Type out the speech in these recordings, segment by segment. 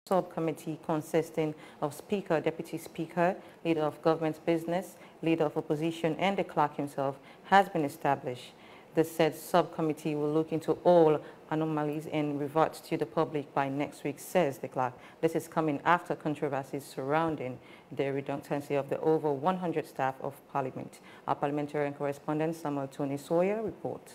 Subcommittee consisting of Speaker, Deputy Speaker, Leader of Government Business, Leader of Opposition, and the Clerk himself has been established. The said subcommittee will look into all anomalies and revert to the public by next week, says the Clerk. This is coming after controversies surrounding the redundancy of the over 100 staff of Parliament. Our parliamentarian correspondent Samuel Tony Sawyer reports.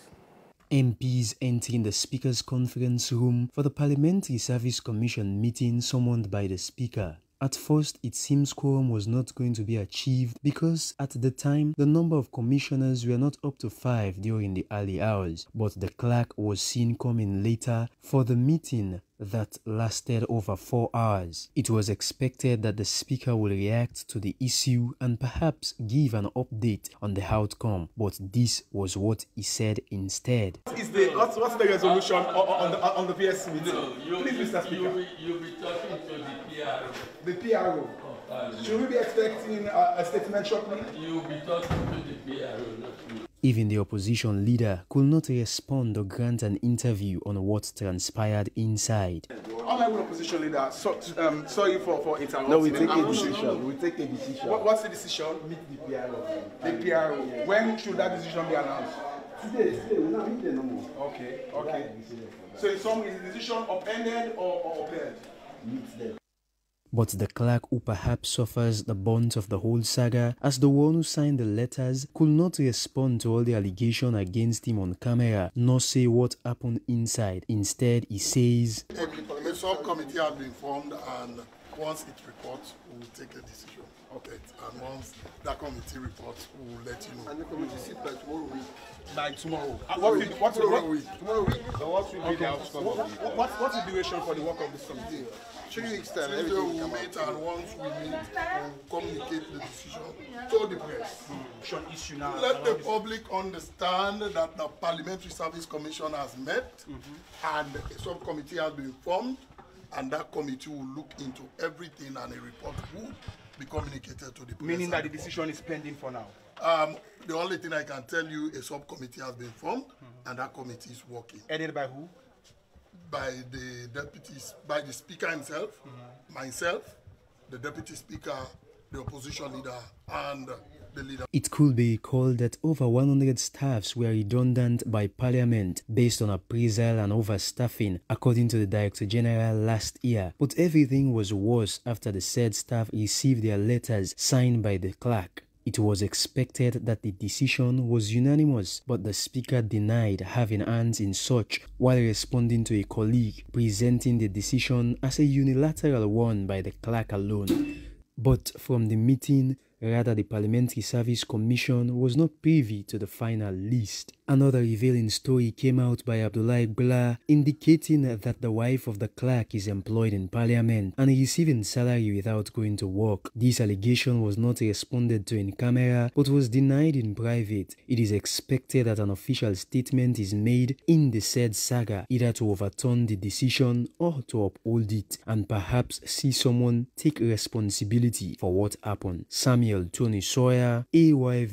MPs entering the Speaker's conference room for the Parliamentary Service Commission meeting summoned by the Speaker. At first, it seems quorum was not going to be achieved because at the time, the number of commissioners were not up to 5 during the early hours. But the clerk was seen coming later for the meeting that lasted over 4 hours. It was expected that the Speaker will react to the issue and perhaps give an update on the outcome, but this was what he said instead. What's the resolution on the PS meeting? No, please, Mr. Speaker. You'll be talking to the PRO. The PRO. Should we be expecting a statement shortly? You'll be talking to the PRO, not me. Even the opposition leader could not respond or grant an interview on what transpired inside. Honorable opposition leader, sorry for interrupting. No, we take a decision. We take a decision. What's the decision? Meet the PRO. The PRO. Yes. When should that decision be announced? Today. We'll not meet them no more. Okay. So is the decision upended or upheld? Meet them. But the clerk, who perhaps suffers the brunt of the whole saga, as the one who signed the letters, could not respond to all the allegations against him on camera, nor say what happened inside. Instead, he says, The subcommittee has been formed, and once it reports, we will take a decision. Okay. And once that committee reports, we will let you know. And the committee sit by tomorrow week. By tomorrow. Tomorrow week. Tomorrow week. So what will be the outcome of it? What's the duration for the work of this committee? 3 weeks time. Tuesday we will meet, and once we meet, we will communicate the decision to the press. Issue now. Let the public understand that the Parliamentary Service Commission has met, and a subcommittee has been formed, and that committee will look into everything, and a report will be communicated to the press. Meaning that the decision is pending for now? The only thing I can tell you, a subcommittee has been formed, and that committee is working. Headed by who? By the deputies, by the Speaker himself, myself, the Deputy Speaker, the opposition leader, and the leader. it could be recalled that over 100 staffs were redundant by Parliament based on appraisal and overstaffing, according to the Director General last year. But everything was worse after the said staff received their letters signed by the clerk. It was expected that the decision was unanimous, but the Speaker denied having hands in such while responding to a colleague presenting the decision as a unilateral one by the clerk alone. But from the meeting, rather the Parliamentary Service Commission was not privy to the final list. Another revealing story came out by Abdullah Igbala, indicating that the wife of the clerk is employed in Parliament and receiving salary without going to work. This allegation was not responded to in camera but was denied in private. It is expected that an official statement is made in the said saga, either to overturn the decision or to uphold it, and perhaps see someone take responsibility for what happened. Samuel Tony Sawyer, AYV.